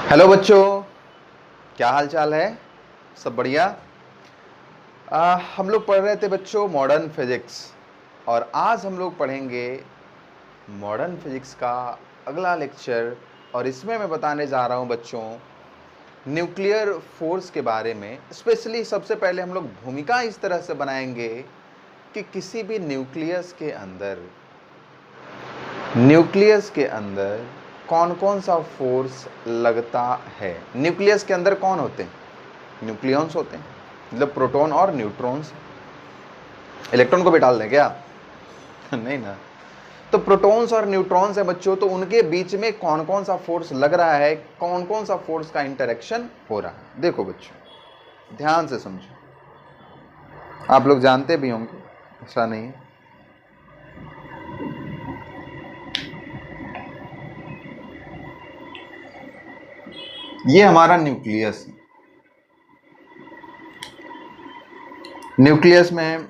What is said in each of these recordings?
Hello बच्चों, क्या हाल चाल है? सब बढ़िया। हम लोग पढ़ रहे थे बच्चों मॉडर्न फिजिक्स, और आज हम लोग पढ़ेंगे मॉडर्न फिजिक्स का अगला लेक्चर। और इसमें मैं बताने जा रहा हूं बच्चों न्यूक्लियर फोर्स के बारे में। स्पेशली सबसे पहले हम लोग भूमिका इस तरह से बनाएंगे कि किसी भी न्यूक्लियस के अंदर कौन कौन सा फोर्स लगता है। न्यूक्लियस के अंदर कौन होते हैं? न्यूक्लियॉन्स होते हैं, मतलब प्रोटॉन और न्यूट्रॉन्स। इलेक्ट्रॉन को भी डाल दें क्या? नहीं ना। तो प्रोटॉन्स और न्यूट्रॉन्स है बच्चों, तो उनके बीच में कौन कौन सा फोर्स लग रहा है, कौन कौन सा फोर्स का इंटरेक्शन हो रहा है। देखो बच्चों, ध्यान से समझो। आप लोग जानते भी होंगे, ऐसा नहीं है। ये हमारा न्यूक्लियस है। न्यूक्लियस में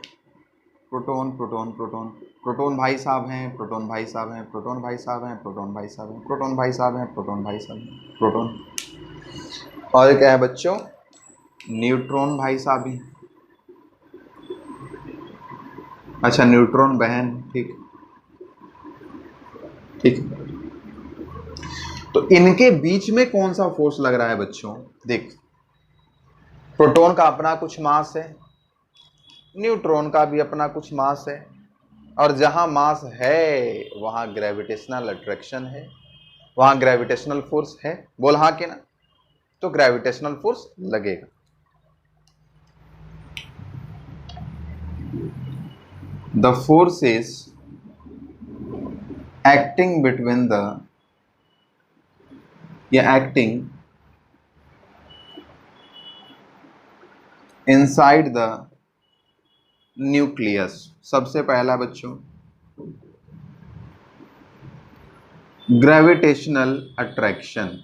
प्रोटॉन प्रोटॉन प्रोटॉन प्रोटॉन भाई साहब हैं, प्रोटॉन भाई साहब हैं, प्रोटॉन भाई साहब हैं, प्रोटॉन भाई साहब हैं, प्रोटॉन भाई साहब हैं, प्रोटॉन भाई साहब हैं, प्रोटॉन। और क्या है बच्चों? न्यूट्रॉन भाई साहब ही। अच्छा, न्यूट्रॉन बहन। ठीक ठीक। तो इनके बीच में कौन सा फोर्स लग रहा है बच्चों? देख, प्रोटॉन का अपना कुछ मास है, न्यूट्रॉन का भी अपना कुछ मास है, और जहां मास है वहां ग्रेविटेशनल अट्रैक्शन है, वहां ग्रेविटेशनल फोर्स है। बोल हाँ कि ना? तो ग्रेविटेशनल फोर्स लगेगा। The force is acting between the या एक्टिंग इनसाइड द न्यूक्लियस। सबसे पहला बच्चों, ग्रेविटेशनल अट्रैक्शन,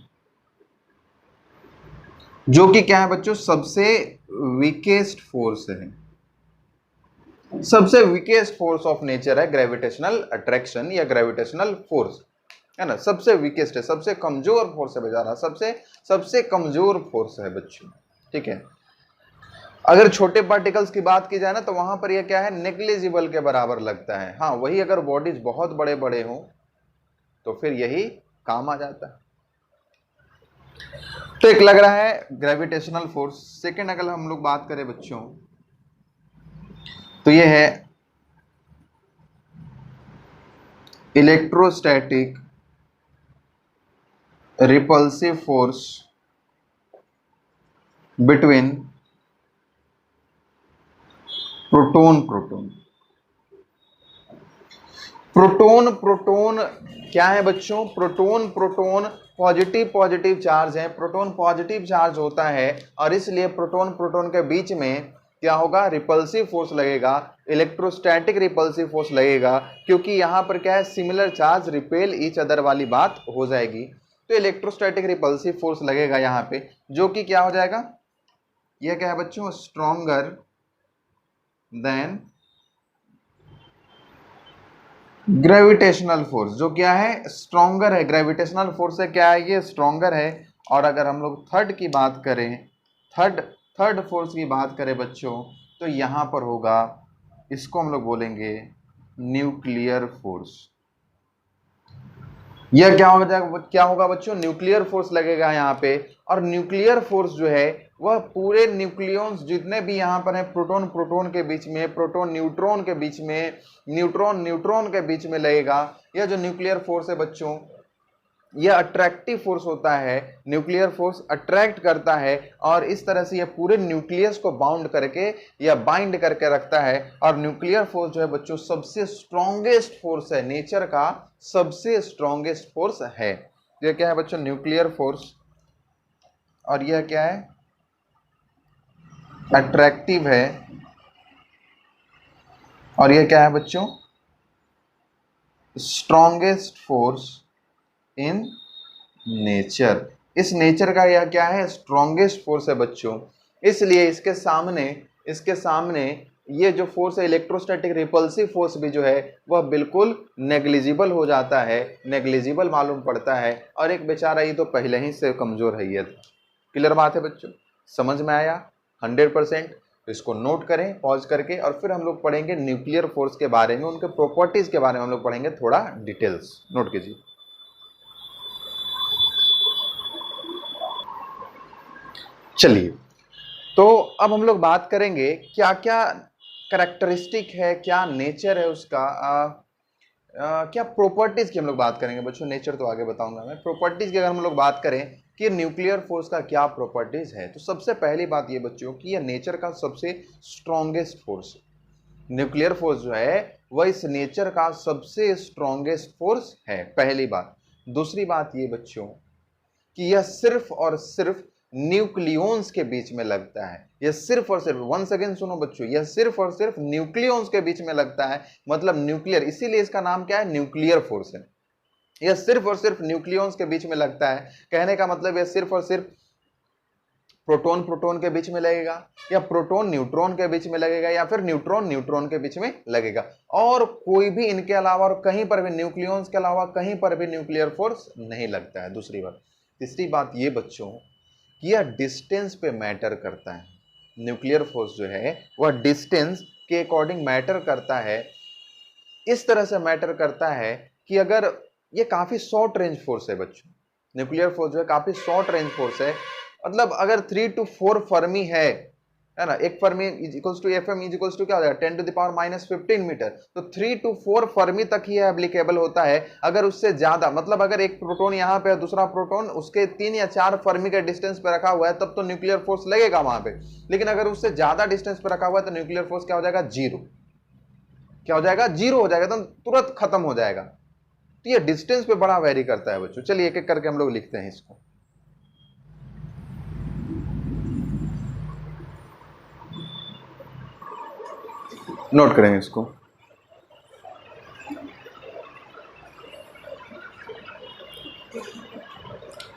जो कि क्या है बच्चों? सबसे वीकेस्ट फोर्स है, सबसे वीकेस्ट फोर्स ऑफ नेचर है ग्रेविटेशनल अट्रैक्शन या ग्रेविटेशनल फोर्स, है ना। सबसे वीकेस्ट है, सबसे कमजोर फोर्स है बेचारा, सबसे सबसे कमजोर फोर्स है बच्चों। ठीक है। अगर छोटे पार्टिकल्स की बात की जाए ना, तो वहां पर यह क्या है? नेग्लिजिबल के बराबर लगता है। हाँ, वही अगर बॉडीज बहुत बड़े बड़े हों तो फिर यही काम आ जाता है। तो एक लग रहा है ग्रेविटेशनल फोर्स। सेकंड अगर हम लोग बात करें बच्चों, तो यह है electrostatic repulsive force between proton proton. Proton proton क्या है बच्चों? Proton proton positive positive charge है, प्रोटोन पॉजिटिव चार्ज होता है, और इसलिए प्रोटोन प्रोटोन के बीच में क्या होगा? रिपल्सिव फोर्स लगेगा, इलेक्ट्रोस्टैटिक रिपल्सिव फोर्स लगेगा, क्योंकि यहां पर क्या है? Similar charge repel each other वाली बात हो जाएगी। तो इलेक्ट्रोस्टैटिक रिपल्सिव फोर्स लगेगा यहां पे, जो कि क्या हो जाएगा? यह क्या है बच्चों? Stronger than gravitational force. जो क्या है? स्ट्रॉन्गर है। ग्रेविटेशनल फोर्स से क्या है? ये स्ट्रॉन्गर है। और अगर हम लोग थर्ड की बात करें, थर्ड थर्ड फोर्स की बात करें बच्चों, तो यहां पर होगा, इसको हम लोग बोलेंगे न्यूक्लियर फोर्स। यह क्या होगा बच्चों? न्यूक्लियर फोर्स लगेगा यहाँ पे। और न्यूक्लियर फोर्स जो है वह पूरे न्यूक्लियॉन्स जितने भी यहाँ पर है, प्रोटॉन प्रोटॉन के बीच में, प्रोटॉन न्यूट्रॉन के बीच में, न्यूट्रॉन न्यूट्रॉन के बीच में लगेगा। यह जो न्यूक्लियर फोर्स है बच्चों, यह अट्रैक्टिव फोर्स होता है। न्यूक्लियर फोर्स अट्रैक्ट करता है, और इस तरह से यह पूरे न्यूक्लियस को बाउंड करके या बाइंड करके रखता है। और न्यूक्लियर फोर्स जो है बच्चों सबसे स्ट्रॉन्गेस्ट फोर्स है, नेचर का सबसे स्ट्रॉन्गेस्ट फोर्स है। यह क्या है बच्चों? Nuclear force. और यह क्या है? अट्रैक्टिव है। और यह क्या है बच्चों? Strongest force in nature. इस नेचर का यह क्या है? स्ट्रॉन्गेस्ट फोर्स है बच्चों। इसलिए इसके सामने ये जो फोर्स है इलेक्ट्रोस्टैटिक रिपल्सिव फोर्स भी जो है वह बिल्कुल नेग्लिजिबल हो जाता है, नेग्लिजिबल मालूम पड़ता है, और एक बेचारा ये तो पहले ही से कमजोर है ये। क्लियर बात है बच्चों, समझ में आया 100%? तो इसको नोट करें पॉज करके, और फिर हम लोग पढ़ेंगे न्यूक्लियर फोर्स के बारे में, उनके प्रॉपर्टीज के बारे में हम लोग पढ़ेंगे थोड़ा डिटेल्स। नोट कीजिए। चलिए, तो अब हम लोग बात करेंगे क्या क्या करेक्टरिस्टिक है, क्या नेचर है उसका, क्या प्रॉपर्टीज की हम लोग बात करेंगे बच्चों। नेचर तो आगे बताऊंगा मैं, प्रॉपर्टीज की अगर हम लोग बात करें कि न्यूक्लियर फोर्स का क्या प्रॉपर्टीज है, तो सबसे पहली बात ये बच्चों कि यह नेचर का सबसे स्ट्रॉन्गेस्ट फोर्स, न्यूक्लियर फोर्स जो है वह इस नेचर का सबसे स्ट्रॉन्गेस्ट फोर्स है, पहली बात। दूसरी बात ये बच्चों कि यह सिर्फ और सिर्फ न्यूक्लियॉन्स के बीच में लगता है। यह सिर्फ और सिर्फ, वन सेकेंड सुनो बच्चों, यह सिर्फ और सिर्फ न्यूक्लियॉन्स के बीच में लगता है, मतलब न्यूक्लियर, इसीलिए इसका नाम क्या है, न्यूक्लियर फोर्स है। यह सिर्फ और सिर्फ न्यूक्लियॉन्स के बीच में लगता है, कहने का मतलब यह सिर्फ और सिर्फ प्रोटॉन प्रोटॉन के बीच में लगेगा, या प्रोटॉन न्यूट्रॉन के बीच में लगेगा, या फिर न्यूट्रॉन न्यूट्रॉन के बीच में लगेगा, और कोई भी इनके अलावा और कहीं पर भी, न्यूक्लियॉन्स के अलावा कहीं पर भी न्यूक्लियर फोर्स नहीं लगता है। दूसरी बात। तीसरी बात ये बच्चों कि यह डिस्टेंस पे मैटर करता है। न्यूक्लियर फोर्स जो है वह डिस्टेंस के अकॉर्डिंग मैटर करता है। इस तरह से मैटर करता है कि अगर ये काफी शॉर्ट रेंज फोर्स है बच्चों, न्यूक्लियर फोर्स जो है काफी शॉर्ट रेंज फोर्स है, मतलब अगर 3 to 4 फर्मी है ना, एक fermi equals to F M equals to क्या हो जाएगा 10 to the power -15 मीटर, तो 3 to 4 फर्मी तक ही एप्लीकेबल होता है। अगर उससे ज्यादा, मतलब अगर एक प्रोटॉन यहाँ पे है, दूसरा प्रोटॉन उसके 3 या 4 फर्मी के डिस्टेंस पे रखा हुआ है, तब तो न्यूक्लियर फोर्स लगेगा वहां पे। लेकिन अगर उससे ज्यादा डिस्टेंस पे रखा हुआ है तो न्यूक्लियर फोर्स क्या हो जाएगा, जीरो। क्या हो जाएगा, जीरो हो जाएगा, एकदम तुरंत खत्म हो जाएगा। तो ये डिस्टेंस पे बड़ा वेरी करता है बच्चों। चलिए एक एक करके हम लोग लिखते हैं इसको। नोट करेंगे इसको।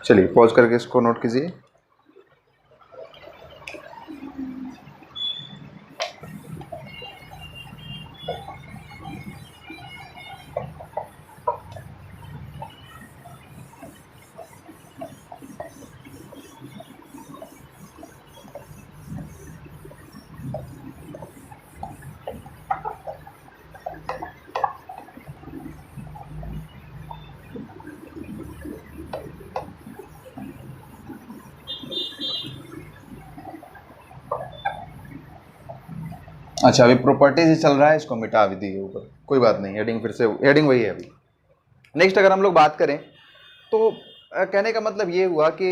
चलिए पॉज करके इसको नोट कीजिए। अच्छा, अभी प्रॉपर्टीज ही चल रहा है, इसको मिटा भी दिए ऊपर, कोई बात नहीं, हेडिंग फिर से, हेडिंग वही है अभी। नेक्स्ट अगर हम लोग बात करें तो कहने का मतलब ये हुआ कि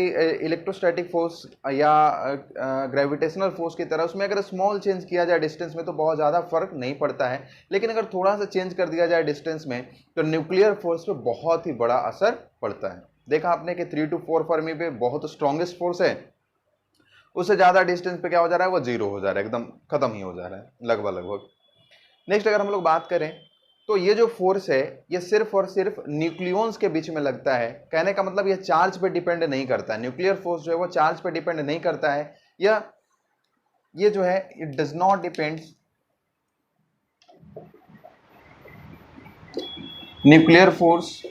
इलेक्ट्रोस्टैटिक फोर्स या ग्रेविटेशनल फोर्स की तरह उसमें अगर स्मॉल चेंज किया जाए डिस्टेंस में तो बहुत ज़्यादा फर्क नहीं पड़ता है, लेकिन अगर थोड़ा सा चेंज कर दिया जाए डिस्टेंस में तो न्यूक्लियर फोर्स पे बहुत ही बड़ा असर पड़ता है। देखा आपने कि 3 to 4 फर्मी पे बहुत स्ट्रॉन्गेस्ट फोर्स है, उससे ज़्यादा डिस्टेंस पे क्या हो जा रहा है, वो जीरो हो जा रहा है, एकदम खत्म ही हो जा रहा है लगभग लगभग। नेक्स्ट अगर हम लोग बात करें तो ये जो फोर्स है ये सिर्फ और सिर्फ न्यूक्लियॉन्स के बीच में लगता है। कहने का मतलब ये चार्ज पे डिपेंड नहीं करता है, न्यूक्लियर फोर्स जो है वो चार्ज पे डिपेंड नहीं करता है, या ये जो है it does not depends, nuclear force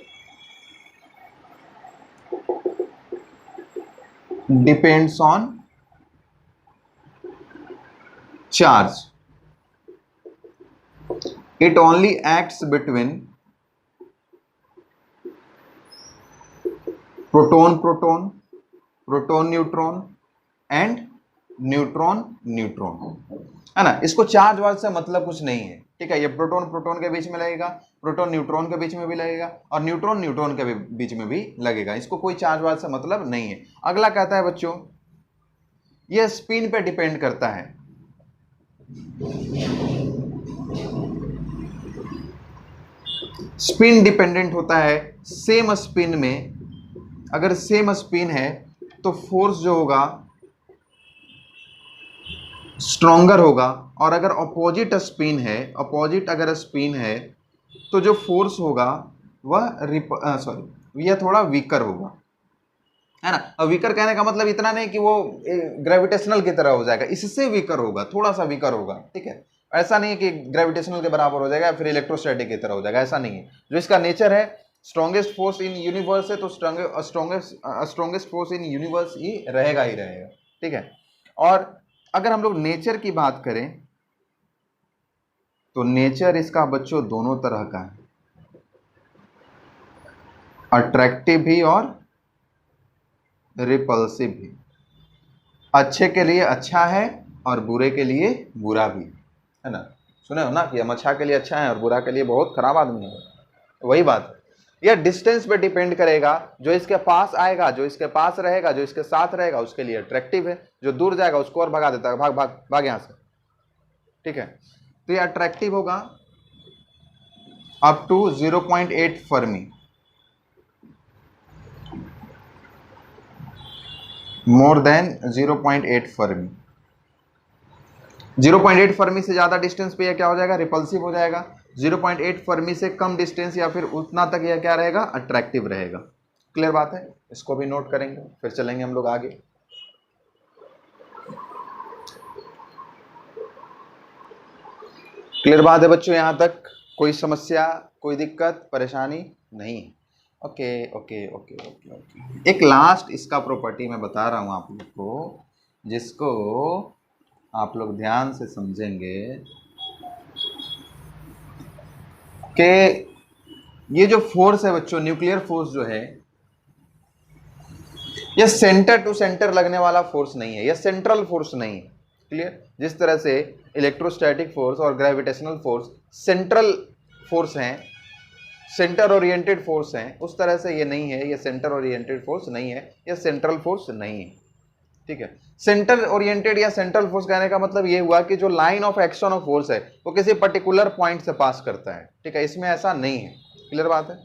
depends on charge, it only acts between proton proton, proton neutron and neutron neutron, है ना। इसको चार्ज वार्ज से मतलब कुछ नहीं है, ठीक है। ये प्रोटॉन प्रोटॉन के बीच में लगेगा, प्रोटॉन न्यूट्रॉन के बीच में भी लगेगा, और न्यूट्रॉन न्यूट्रॉन के बीच में भी लगेगा, इसको कोई चार्ज वार्ज से मतलब नहीं है। अगला कहता है बच्चों ये स्पिन पे डिपेंड करता है, स्पिन डिपेंडेंट होता है। सेम स्पिन में, अगर सेम स्पिन है तो फोर्स जो होगा स्ट्रॉन्गर होगा, और अगर अपोजिट स्पिन है, अपोजिट अगर स्पिन है तो जो फोर्स होगा वह यह थोड़ा वीकर होगा, है ना। अब वीकर कहने का मतलब इतना नहीं कि वो ग्रेविटेशनल की तरह हो जाएगा, इससे वीकर होगा, थोड़ा सा वीकर होगा, ठीक है। ऐसा नहीं है कि ग्रेविटेशनल के बराबर हो जाएगा फिर इलेक्ट्रोस्टैटिक की तरह हो जाएगा, ऐसा नहीं है। जो इसका नेचर है स्ट्रॉन्गेस्ट फोर्स इन यूनिवर्स है, तो स्ट्रॉन्गेस्ट फोर्स इन यूनिवर्स ही रहेगा। ठीक है। और अगर हम लोग नेचर की बात करें तो नेचर इसका बच्चों दोनों तरह का है, अट्रैक्टिव भी और रिपल्सिव भी। अच्छे के लिए अच्छा है और बुरे के लिए बुरा भी है ना। सुने हो ना कि हम अच्छा के लिए अच्छा है और बुरा के लिए बहुत खराब आदमी है, वही बात है। यह डिस्टेंस पे डिपेंड करेगा, जो इसके पास आएगा, जो इसके पास रहेगा, जो इसके साथ रहेगा उसके लिए अट्रैक्टिव है, जो दूर जाएगा उसको और भगा देता है, भाग भाग भाग यहां से। ठीक है, तो ये अट्रैक्टिव होगा up to 0.8 fermi, more than 0.8 fermi. 0.8 fermi से ज्यादा डिस्टेंस पे यह क्या हो जाएगा, रिपल्सिव हो जाएगा। 0.8 फर्मी से कम डिस्टेंस या फिर उतना तक यह क्या रहेगा, अट्रैक्टिव रहेगा। क्लियर बात है, इसको भी नोट करेंगे, फिर चलेंगे हम लोग आगे। क्लियर बात है बच्चों, यहां तक कोई समस्या, कोई दिक्कत परेशानी नहीं है। Okay okay okay okay okay. एक लास्ट इसका प्रॉपर्टी मैं बता रहा हूं आप लोग को, जिसको आप लोग ध्यान से समझेंगे कि ये जो फोर्स है बच्चों, न्यूक्लियर फोर्स जो है, यह सेंटर टू सेंटर लगने वाला फोर्स नहीं है, यह सेंट्रल फोर्स नहीं है। क्लियर, जिस तरह से इलेक्ट्रोस्टैटिक फोर्स और ग्रेविटेशनल फोर्स सेंट्रल फोर्स हैं, सेंटर ओरिएंटेड फोर्स हैं, उस तरह से ये नहीं है, ये सेंटर ओरिएंटेड फोर्स नहीं है, ये सेंट्रल फोर्स नहीं है। ठीक है, सेंटर ओरिएंटेड या सेंट्रल फोर्स कहने का मतलब ये हुआ कि जो line of action of force है वो किसी पर्टिकुलर पॉइंट से पास करता है। ठीक है, इसमें ऐसा नहीं है। क्लियर बात है,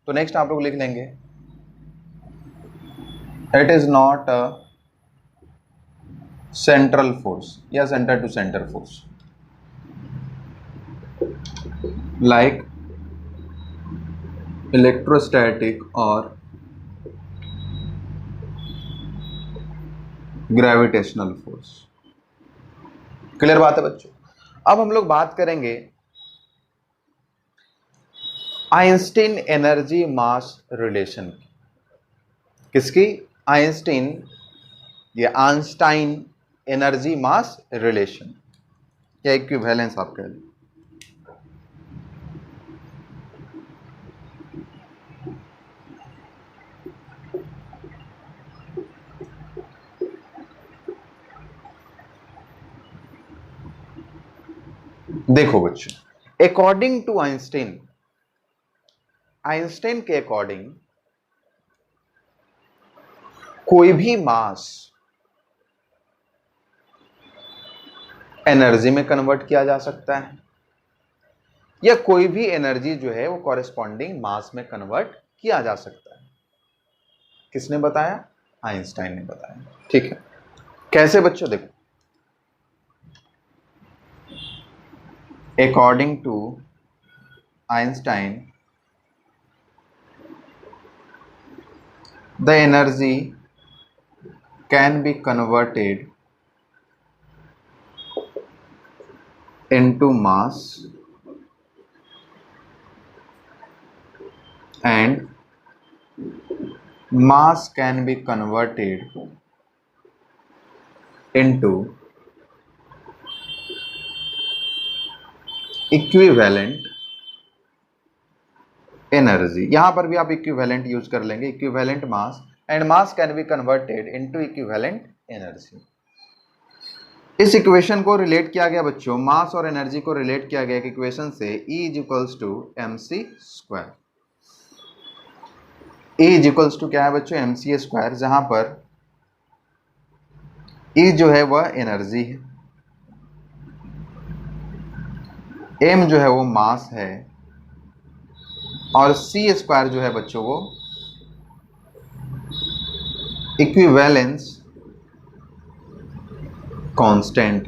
तो नेक्स्ट आप लोग लिख लेंगे, it is not a central force या centre to centre force like electrostatic और ग्रेविटेशनल फोर्स। क्लियर बात है बच्चों। अब हम लोग बात करेंगे आइंस्टीन एनर्जी मास रिलेशन की। किसकी, आइंस्टीन या आइंस्टाइन एनर्जी मास रिलेशन या इक्विवेलेंस आप कह लो। देखो बच्चों, अकॉर्डिंग टू आइंस्टीन, आइंस्टीन के अकॉर्डिंग कोई भी मास एनर्जी में कन्वर्ट किया जा सकता है, या कोई भी एनर्जी जो है वो कॉरेस्पॉन्डिंग मास में कन्वर्ट किया जा सकता है। किसने बताया, आइंस्टाइन ने बताया। ठीक है, कैसे बच्चों, देखो, according to Einstein the energy can be converted into mass and mass can be converted into equivalent energy. यहां पर भी आप इक्विवेलेंट यूज कर लेंगे, equivalent mass and mass can be converted into equivalent energy. इस इक्वेशन को relate किया गया बच्चों, मास और एनर्जी को रिलेट किया गया इक्वेशन से, E is equals to mc square. E is equals to क्या है बच्चों, mc स्क्वायर, जहां पर E जो है वह एनर्जी है, m जो है वो मास है, और c स्क्वायर जो है बच्चों वो इक्विवेलेंस कांस्टेंट।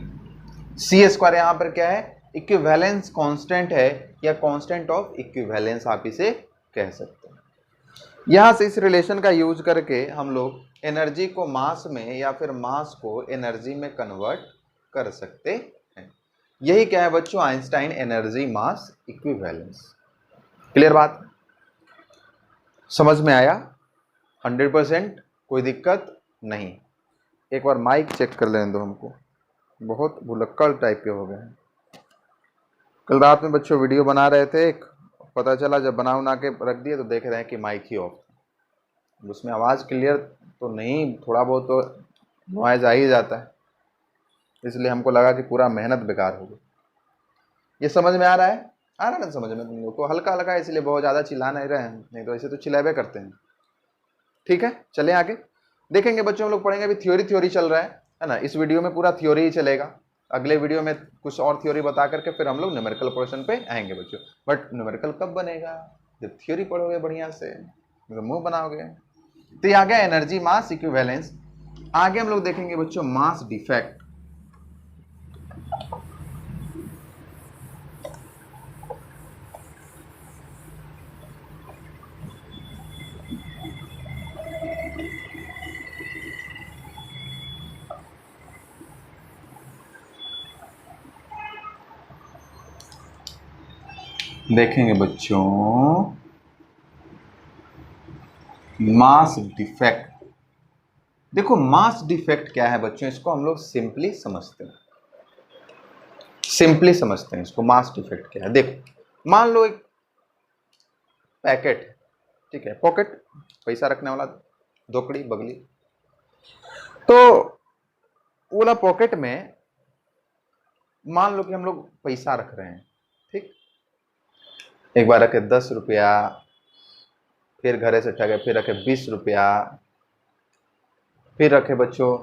c स्क्वायर यहां पर क्या है, इक्विवेलेंस कांस्टेंट है, या कांस्टेंट ऑफ इक्विवेलेंस आप इसे कह सकते हैं। यहां से इस रिलेशन का यूज करके हम लोग एनर्जी को मास में या फिर मास को एनर्जी में कन्वर्ट कर सकते हैं। यही क्या है बच्चों, आइंस्टाइन एनर्जी मास इक्विवेलेंस। क्लियर बात, समझ में आया? 100%, कोई दिक्कत नहीं। एक बार माइक चेक कर लेने दो हमको, बहुत भुलक्कड़ टाइप के हो गए हैं। कल रात में बच्चों वीडियो बना रहे थे, पता चला जब बना के रख दिए तो देख रहे हैं कि माइक ही ऑफ, उसमें आवाज़ क्लियर तो नहीं, थोड़ा बहुत तो नॉइज आ ही जाता है, इसलिए हमको लगा कि पूरा मेहनत बेकार हो गई। ये समझ में आ रहा है? आ रहा है ना समझ में तुम लोग को? हल्का हल्का है, इसलिए बहुत ज़्यादा चिल्ला नहीं रहे हैं, नहीं तो ऐसे तो चिल्लावे करते हैं। ठीक है, चले आगे देखेंगे बच्चों, हम लोग पढ़ेंगे। अभी थ्योरी चल रहा है ना, इस वीडियो में पूरा थ्योरी ही चलेगा। अगले वीडियो में कुछ और थ्योरी बता करके फिर हम लोग न्यूमेरिकल पोर्शन पे आएंगे बच्चों। बट न्यूमेरिकल कब बनेगा? जब थ्योरी पढ़ोगे बढ़िया से, मुंह बनाओगे। तो ये आ गया एनर्जी मास इक्विवेलेंस। आगे हम लोग देखेंगे बच्चों मास डिफेक्ट। देखेंगे बच्चों मास डिफेक्ट। देखो मास डिफेक्ट क्या है बच्चों, इसको हम लोग सिंपली समझते हैं, इसको मास डिफेक्ट क्या है। देखो मान लो एक पैकेट है, ठीक है, पॉकेट, पैसा रखने वाला धोकड़ी बगली, तो वाला पॉकेट में मान लो कि हम लोग पैसा रख रहे हैं, ठीक। एक बार रखे 10 रुपया, फिर घरे से ठगे, फिर रखे 20 रुपया, फिर रखे बच्चों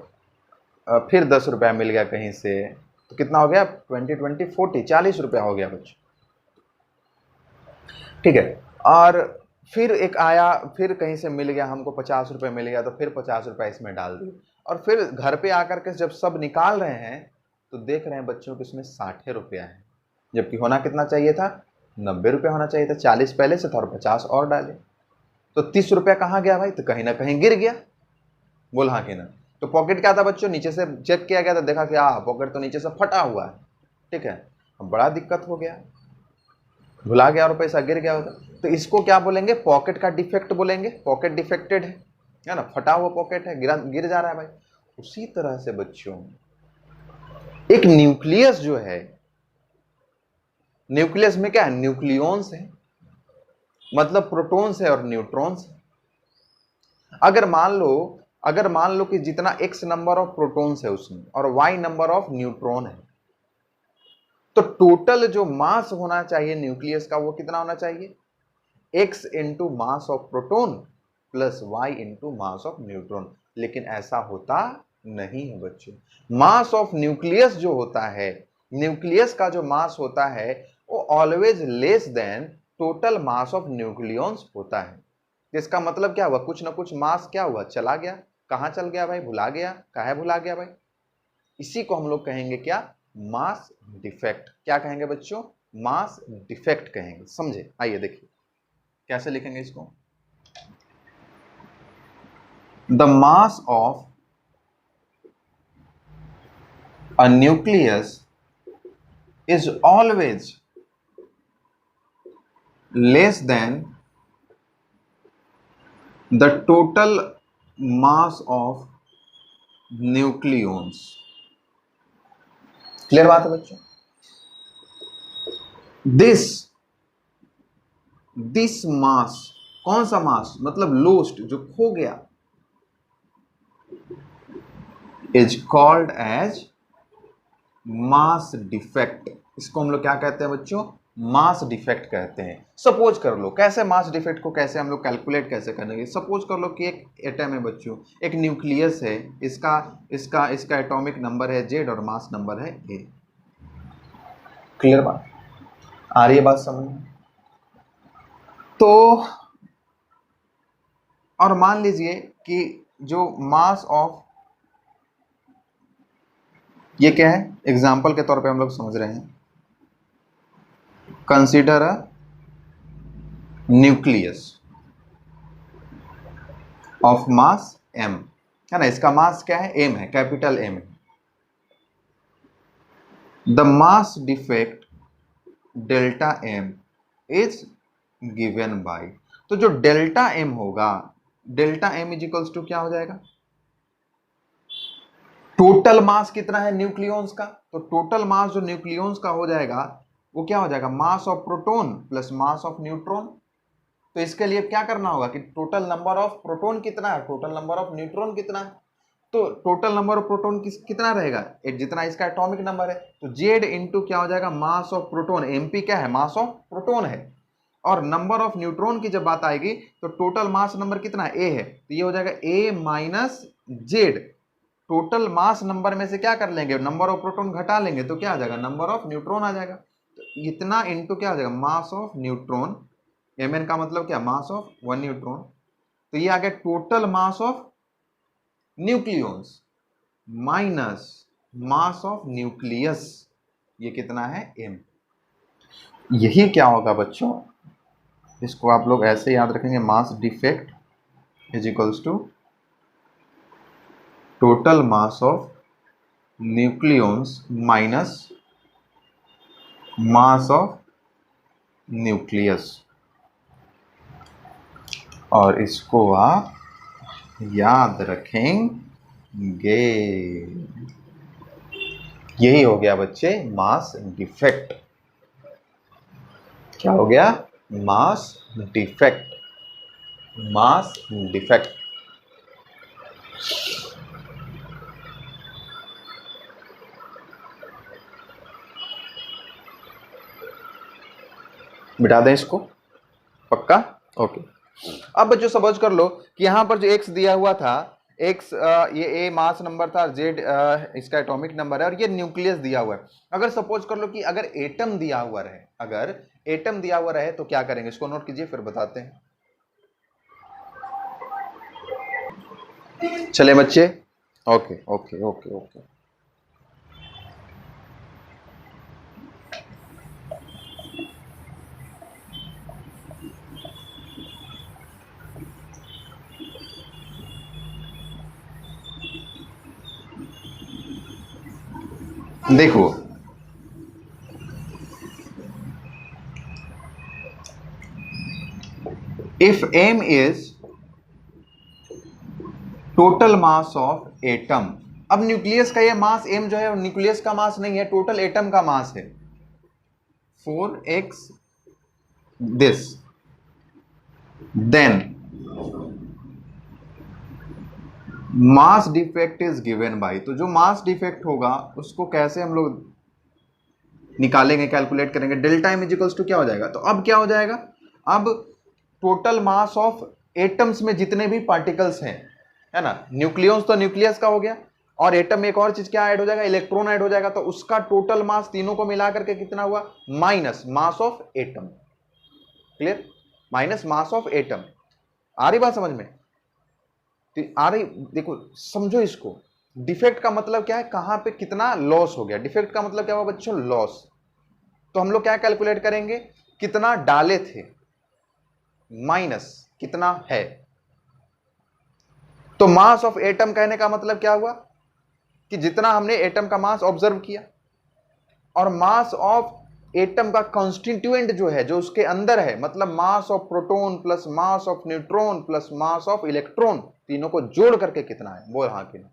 फिर 10 रुपया मिल गया कहीं से, तो कितना हो गया? 20 40 40 रुपया हो गया बच्चों, ठीक है। और फिर एक आया, फिर कहीं से मिल गया हमको 50 रुपये मिल गया, तो फिर 50 रुपये इसमें डाल दिए, और फिर घर पे आकर के जब सब निकाल रहे हैं तो देख रहे हैं बच्चों कि इसमें 60 रुपया है, जबकि होना कितना चाहिए था? 90 रुपया होना चाहिए था। 40 पहले से था और 50 और डाले, तो 30 रुपया कहाँ गया भाई? तो कहीं ना कहीं गिर गया। बोल हाँ कि ना? तो पॉकेट क्या था बच्चों? नीचे से चेक किया गया तो देखा कि हाँ पॉकेट तो नीचे से फटा हुआ है, ठीक है। अब बड़ा दिक्कत हो गया, भुला गया और पैसा गिर गया होता, तो इसको क्या बोलेंगे? पॉकेट का डिफेक्ट बोलेंगे। पॉकेट डिफेक्टेड है ना, फटा हुआ पॉकेट है, गिर जा रहा है भाई। उसी तरह से बच्चों एक न्यूक्लियस जो है, न्यूक्लियस में क्या है? न्यूक्लियॉन्स है, मतलब प्रोटॉन्स है और न्यूट्रॉन्स है। अगर मान लो कि जितना x नंबर ऑफ प्रोटॉन्स है उसमें और y नंबर ऑफ न्यूट्रॉन है, तो टोटल जो मास होना चाहिए न्यूक्लियस का वो कितना होना चाहिए? x into mass of proton plus y into mass of neutron. लेकिन ऐसा होता नहीं है बच्चों। मास ऑफ न्यूक्लियस जो होता है, न्यूक्लियस का जो मास होता है वो always less than total mass of nucleons होता है। इसका मतलब क्या हुआ? कुछ ना कुछ मास क्या हुआ? चला गया। कहां चल गया भाई? भुला गया। काहे भुला गया भाई? इसी को हम लोग कहेंगे क्या? Mass defect. क्या कहेंगे बच्चों? मास डिफेक्ट कहेंगे। समझे? आइए देखिए कैसे लिखेंगे इसको। The mass of a nucleus is always less than the total mass of nucleons. Clear बात है बच्चों? दिस मास, कौन सा मास? मतलब लोस्ट, जो खो गया, is called as mass defect. इसको हम लोग क्या कहते हैं बच्चों? मास डिफेक्ट कहते हैं। सपोज कर लो, कैसे मास डिफेक्ट को कैसे हम लोग कैलकुलेट कैसे करेंगे? सपोज कर लो कि एक एटम है बच्चों, एक न्यूक्लियस है, इसका इसका इसका एटॉमिक नंबर है Z और मास नंबर है A। क्लियर बात? आ रही है बात समझ में? तो और मान लीजिए कि जो मास ऑफ, ये क्या है? एग्जाम्पल के तौर पे हम लोग समझ रहे हैं। Consider a nucleus of mass m, है ना। इसका मास क्या है? m है, कैपिटल M है। The mass defect delta M is given by, तो जो डेल्टा एम होगा, delta M is equals to क्या हो जाएगा, टोटल मास कितना है न्यूक्लियॉन्स का, तो टोटल मास जो न्यूक्लियॉन्स का हो जाएगा वो क्या हो जाएगा, mass of proton plus mass of neutron. तो इसके लिए क्या करना होगा कि टोटल नंबर ऑफ प्रोटॉन कितना है, टोटल नंबर ऑफ न्यूट्रॉन कितना है, तो टोटल नंबर ऑफ प्रोटॉन कितना रहेगा, जितना इसका एटॉमिक नंबर है, तो जेड इंटू क्या हो जाएगा, मास ऑफ प्रोटॉन, एमपी क्या है, मास ऑफ प्रोटॉन है, और नंबर ऑफ न्यूट्रॉन की जब बात आएगी तो टोटल मास नंबर कितना है, ए है, तो ये हो जाएगा A minus Z, total mass number में से क्या कर लेंगे, नंबर ऑफ प्रोटॉन घटा लेंगे तो क्या आ जाएगा, नंबर ऑफ न्यूट्रॉन आ जाएगा, तो इतना इंटू क्या आ जाएगा, मास ऑफ न्यूट्रॉन, mn का मतलब क्या, मास ऑफ वन न्यूट्रॉन, तो ये आ गया total mass of nucleons minus mass of nucleus, ये कितना है, m। यही क्या होगा बच्चों, इसको आप लोग ऐसे याद रखेंगे, mass defect is equals to total mass of nucleons minus mass of nucleus, और इसको आप याद रखेंगे। यही हो गया बच्चे मास डिफेक्ट, क्या हो गया, मास डिफेक्ट, मास डिफेक्ट। बिठा दें इसको, पक्का, ओके। अब बच्चों समझ कर लो कि यहां पर जो x दिया हुआ था, x ये a मास नंबर था, z इसका एटॉमिक नंबर है, और ये न्यूक्लियस दिया हुआ है। अगर सपोज कर लो कि अगर एटम दिया हुआ रहे, अगर एटम दिया हुआ रहे तो क्या करेंगे, इसको नोट कीजिए फिर बताते हैं। चले बच्चे, ओके ओके ओके ओके। देखो if m is total mass of atom, अब न्यूक्लियस का ये मास m जो है न्यूक्लियस का मास नहीं है, टोटल एटम का मास है 4x this, then mass defect is given by, तो जो मास डिफेक्ट होगा उसको कैसे हम लोग निकालेंगे, कैलकुलेट करेंगे, delta M is equals to क्या हो जाएगा, तो अब क्या हो जाएगा, अब टोटल मास ऑफ एटम्स में जितने भी पार्टिकल्स हैं, है ना, न्यूक्लियस तो न्यूक्लियस का हो गया, और एटम में एक और चीज क्या ऐड हो जाएगा, इलेक्ट्रॉन ऐड हो जाएगा, तो उसका टोटल मास तीनों को मिलाकर के कितना हुआ, minus mass of atom, clear, minus mass of atom. आ रही बात समझ में, तो आ रही, देखो समझो इसको, डिफेक्ट का मतलब क्या है, कहां पे कितना लॉस हो गया, डिफेक्ट का मतलब क्या हुआ बच्चों, लॉस। तो हम लोग क्या कैलकुलेट करेंगे, कितना डाले थे माइनस कितना है, तो मास ऑफ एटम कहने का मतलब क्या हुआ कि जितना हमने एटम का मास ऑब्जर्व किया, और मास ऑफ एटम का कॉन्स्टिट्यूएंट जो है, जो उसके अंदर है, मतलब mass of proton plus mass of neutron plus mass of electron, तीनों को जोड़ करके कितना है, बोल हाँ कि ना,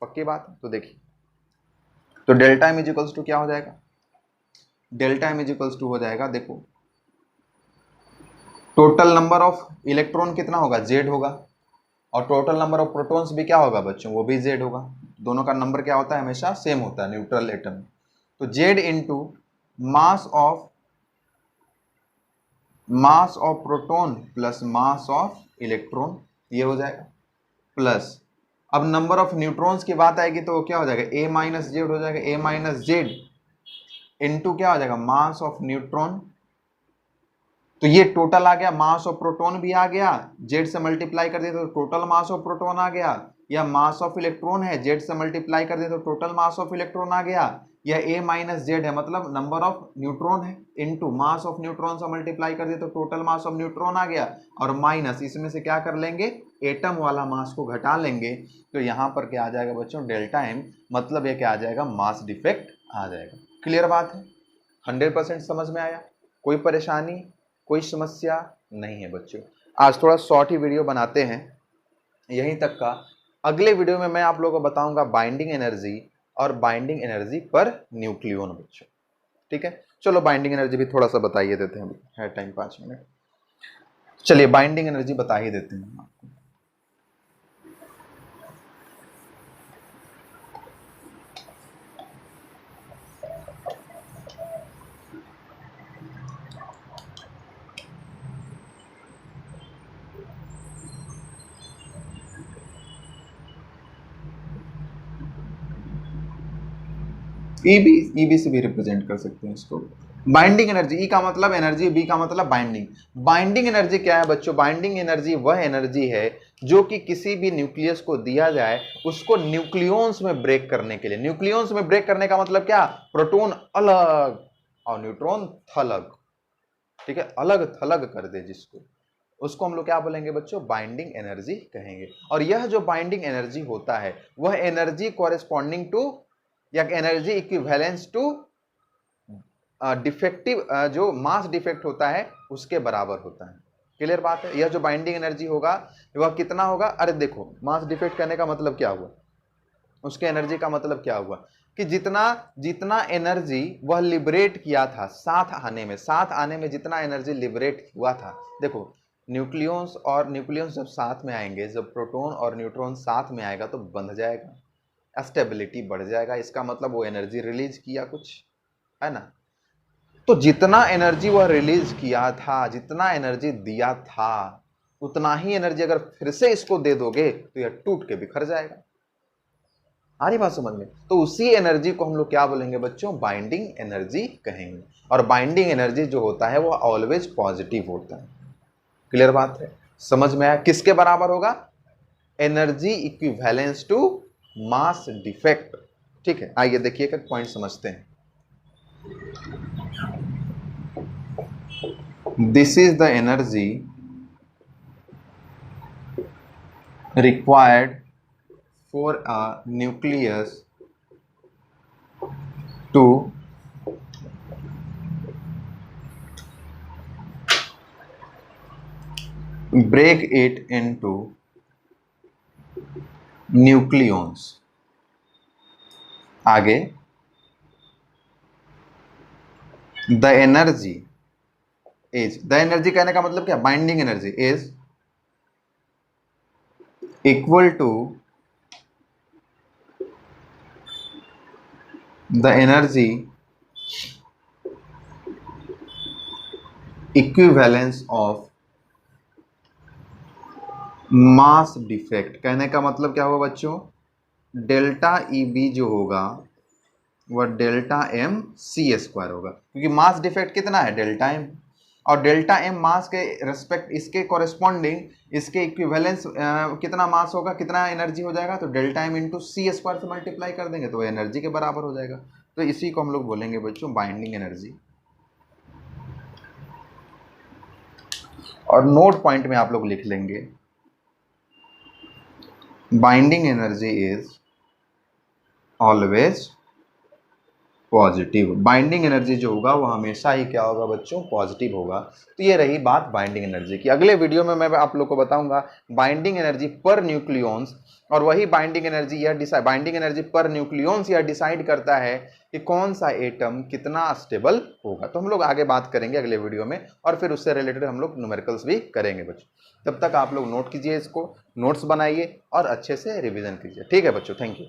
पक्की बात है। तो देखिए, तो delta M is equals to क्या हो जाएगा, delta M is equals to हो जाएगा, देखो टोटल नंबर ऑफ इलेक्ट्रॉन कितना होगा, जेड होगा, और टोटल नंबर ऑफ प्रोटॉन्स भी क्या होगा बच्चों, वो भी जेड होगा, दोनों का नंबर क्या होता है, हमेशा सेम होता है न्यूट्रल एटम। तो Z into mass of proton plus mass of electron, ये हो जाएगा, प्लस अब नंबर ऑफ न्यूट्रॉन्स की बात आएगी तो क्या हो जाएगा, ए माइनस जेड हो जाएगा, ए माइनस जेड इंटू क्या हो जाएगा, मास ऑफ न्यूट्रॉन, तो ये टोटल आ गया, मास ऑफ प्रोटॉन भी आ गया, जेड से मल्टीप्लाई कर दे तो टोटल मास ऑफ प्रोटॉन आ गया, या मास ऑफ इलेक्ट्रॉन है, जेड से मल्टीप्लाई कर दे तो टोटल मास ऑफ इलेक्ट्रॉन आ गया, या ए माइनस जेड है मतलब नंबर ऑफ न्यूट्रॉन है, इनटू मास ऑफ न्यूट्रॉन से मल्टीप्लाई कर दे तो टोटल मास ऑफ न्यूट्रॉन आ गया, और माइनस इसमें से क्या कर लेंगे, एटम वाला मास को घटा लेंगे, तो यहां पर क्या आ जाएगा बच्चों, डेल्टा एम, मतलब ये क्या आ जाएगा, मास डिफेक्ट आ जाएगा। क्लियर बात है, 100% समझ में आया, कोई परेशानी कोई समस्या नहीं है बच्चों। आज थोड़ा शॉर्ट ही वीडियो बनाते हैं, यहीं तक का। अगले वीडियो में मैं आप लोगों को बताऊंगा बाइंडिंग एनर्जी और बाइंडिंग एनर्जी पर न्यूक्लियन बच्चों। ठीक है, चलो बाइंडिंग एनर्जी भी थोड़ा सा बताइए देते हैं, है टाइम 5 मिनट। चलिए बाइंडिंग एनर्जी बता ही देते हैं आपको। ईबी से भी रिप्रेजेंट कर सकते हैं इसको। बाइंडिंग एनर्जी, ई का मतलब एनर्जी, बी का मतलब बाइंडिंग। बाइंडिंग एनर्जी क्या है बच्चों? बाइंडिंग एनर्जी वह एनर्जी है जो कि किसी भी न्यूक्लियस को दिया जाए उसको न्यूक्लियॉन्स में ब्रेक करने के लिए। न्यूक्लियॉन्स में ब्रेक करने का मतलब क्या? प्रोटॉन अलग और न्यूट्रॉन थलग। ठीक है, अलग थलग कर दे जिसको, उसको हम लोग क्या बोलेंगे बच्चों? बाइंडिंग एनर्जी कहेंगे। और यह जो बाइंडिंग एनर्जी होता है वह एनर्जी कॉरेस्पॉन्डिंग टू या एनर्जी इक्विवेलेंस टू डिफेक्टिव जो मास डिफेक्ट होता है उसके बराबर होता है। क्लियर बात है? यह जो बाइंडिंग एनर्जी होगा वह कितना होगा? अरे देखो, मास डिफेक्ट करने का मतलब क्या हुआ, उसके एनर्जी का मतलब क्या हुआ कि जितना जितना एनर्जी वह लिबरेट किया था साथ आने में जितना एनर्जी लिबरेट हुआ था। देखो, न्यूक्लियॉन्स और न्यूक्लियॉन्स जब साथ में आएंगे, जब प्रोटॉन और न्यूट्रॉन साथ में आएगा तो बंध जाएगा, स्टेबिलिटी बढ़ जाएगा। इसका मतलब वो एनर्जी रिलीज किया कुछ, है ना? तो जितना एनर्जी वह रिलीज किया था, जितना एनर्जी दिया था, उतना ही एनर्जी अगर फिर से इसको दे दोगे तो यह टूट के बिखर जाएगा। आ रही बात समझ में? तो उसी एनर्जी को हम लोग क्या बोलेंगे बच्चों? बाइंडिंग एनर्जी कहेंगे। और बाइंडिंग एनर्जी जो होता है वो ऑलवेज पॉजिटिव होता है। क्लियर बात है? समझ में आया? किसके बराबर होगा? Energy equivalence to mass defect. ठीक है, आइए देखिए एक पॉइंट समझते हैं। This is the energy required for a nucleus to break it into nucleons. आगे, the energy is, the energy कहने का मतलब क्या? Binding energy is equal to the energy equivalence of mass defect. कहने का मतलब क्या होगा बच्चों? डेल्टा ई बी जो होगा वह डेल्टा एम सी स्क्वायर होगा, क्योंकि मास डिफेक्ट कितना है? Delta M. और डेल्टा एम मास के रेस्पेक्ट, इसके कॉरेस्पॉन्डिंग इसके इक्विवेलेंस कितना मास होगा, कितना एनर्जी हो जाएगा? तो डेल्टा एम इंटू सी स्क्वायर से मल्टीप्लाई कर देंगे तो वह एनर्जी के बराबर हो जाएगा। तो इसी को हम लोग बोलेंगे बच्चों बाइंडिंग एनर्जी। और नोट पॉइंट में आप लोग लिख लेंगे, binding energy is always positive. Binding energy जो होगा वो हमेशा ही क्या होगा बच्चों? पॉजिटिव होगा। तो ये रही बात बाइंडिंग एनर्जी की। अगले वीडियो में मैं आप लोग को बताऊंगा बाइंडिंग एनर्जी पर न्यूक्लियॉन्स, और वही बाइंडिंग एनर्जी बाइंडिंग एनर्जी पर न्यूक्लियॉन्स यह डिसाइड करता है कि कौन सा एटम कितना स्टेबल होगा। तो हम लोग आगे बात करेंगे अगले वीडियो में, और फिर उससे रिलेटेड हम लोग न्यूमेरिकल्स भी करेंगे बच्चों। तब तक आप लोग नोट कीजिए, इसको नोट्स बनाइए और अच्छे से रिविजन कीजिए। ठीक है बच्चों, थैंक यू।